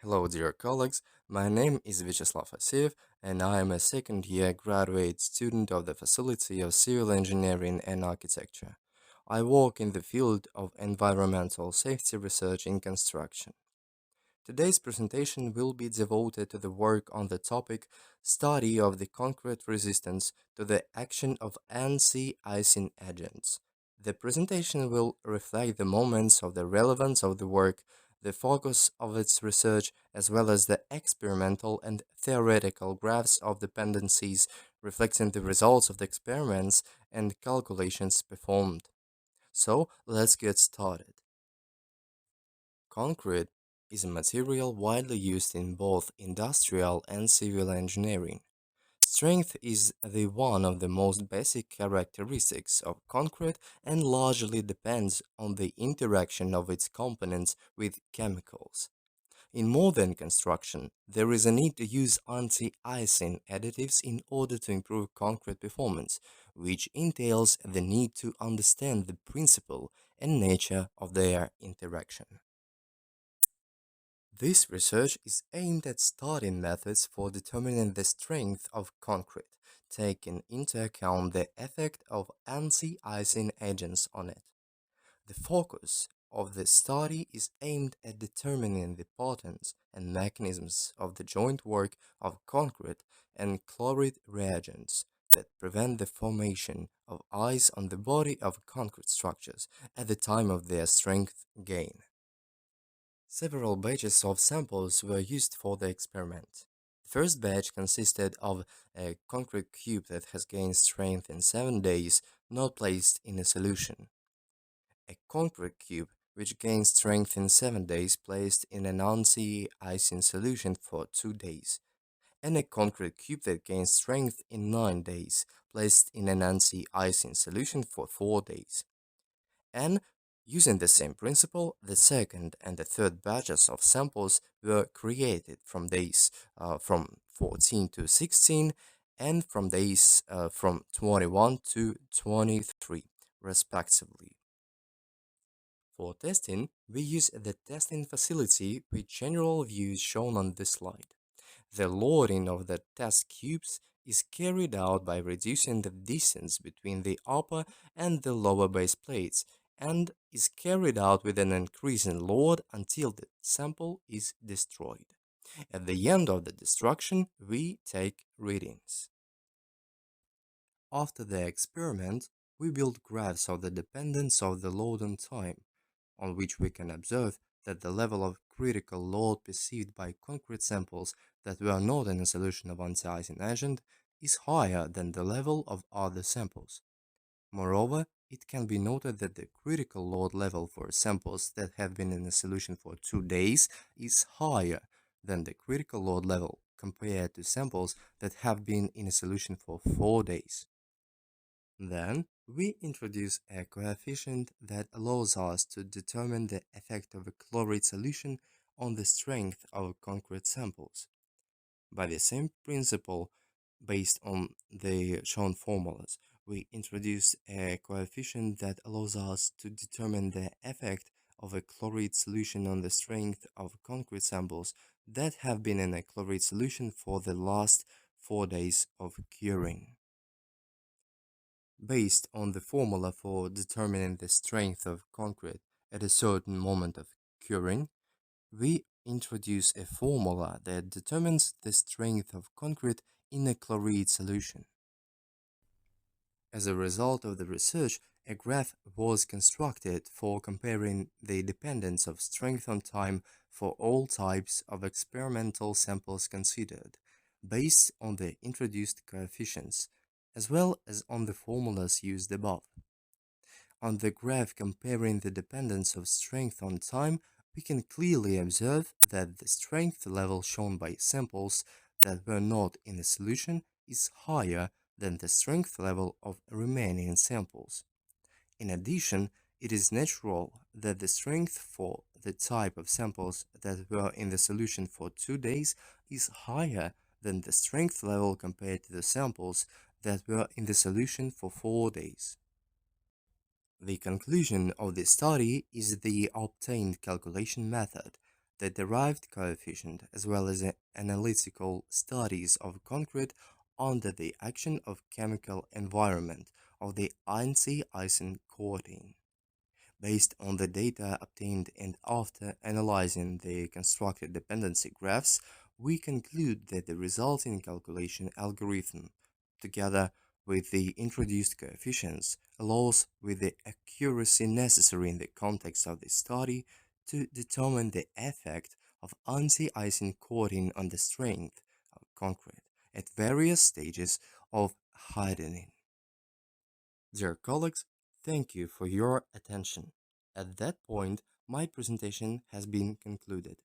Hello, dear colleagues. My name is Viacheslav Aseev, and I am a second year graduate student of the Faculty of Civil Engineering and Architecture. I work in the field of environmental safety research in construction. Today's presentation will be devoted to the work on the topic Study of the Concrete Resistance to the Action of Anti-Icing Agents. The presentation will reflect the moments of the relevance of the work, the focus of its research, as well as the experimental and theoretical graphs of dependencies reflecting the results of the experiments and calculations performed. So, let's get started. Concrete is a material widely used in both industrial and civil engineering. Strength is the one of the most basic characteristics of concrete and largely depends on the interaction of its components with chemicals. In modern construction, there is a need to use anti-icing additives in order to improve concrete performance, which entails the need to understand the principle and nature of their interaction. This research is aimed at studying methods for determining the strength of concrete, taking into account the effect of anti-icing agents on it. The focus of the study is aimed at determining the patterns and mechanisms of the joint work of concrete and chloride reagents that prevent the formation of ice on the body of concrete structures at the time of their strength gain. Several batches of samples were used for the experiment. The first batch consisted of a concrete cube that has gained strength in 7 days, not placed in a solution. A concrete cube which gained strength in 7 days, placed in an anti-icing solution for 2 days. And a concrete cube that gained strength in 9 days, placed in an anti-icing solution for 4 days. And using the same principle, the second and the third batches of samples were created from days from 14 to 16 and from days from 21 to 23, respectively. For testing, we use the testing facility with general views shown on this slide. The loading of the test cubes is carried out by reducing the distance between the upper and the lower base plates and is carried out with an increasing load until the sample is destroyed. At the end of the destruction, we take readings. After the experiment, we build graphs of the dependence of the load on time, on which we can observe that the level of critical load perceived by concrete samples that were not in a solution of anti-icing agent is higher than the level of other samples. Moreover, it can be noted that the critical load level for samples that have been in a solution for 2 days is higher than the critical load level compared to samples that have been in a solution for 4 days. Then, we introduce a coefficient that allows us to determine the effect of a chloride solution on the strength of concrete samples. By the same principle, based on the shown formulas, we introduce a coefficient that allows us to determine the effect of a chloride solution on the strength of concrete samples that have been in a chloride solution for the last 4 days of curing. Based on the formula for determining the strength of concrete at a certain moment of curing, we introduce a formula that determines the strength of concrete in a chloride solution. As a result of the research, a graph was constructed for comparing the dependence of strength on time for all types of experimental samples considered, based on the introduced coefficients, as well as on the formulas used above. On the graph comparing the dependence of strength on time, we can clearly observe that the strength level shown by samples that were not in a solution is higher than the strength level of remaining samples. In addition, it is natural that the strength for the type of samples that were in the solution for 2 days is higher than the strength level compared to the samples that were in the solution for 4 days. The conclusion of this study is the obtained calculation method The derived coefficient, as well as analytical studies of concrete under the action of chemical environment of the anti-icing coating. Based on the data obtained and after analyzing the constructed dependency graphs, we conclude that the resulting calculation algorithm, together with the introduced coefficients, allows with the accuracy necessary in the context of the study to determine the effect of anti-icing coating on the strength of concrete at various stages of hardening. Dear colleagues, thank you for your attention. At that point, my presentation has been concluded.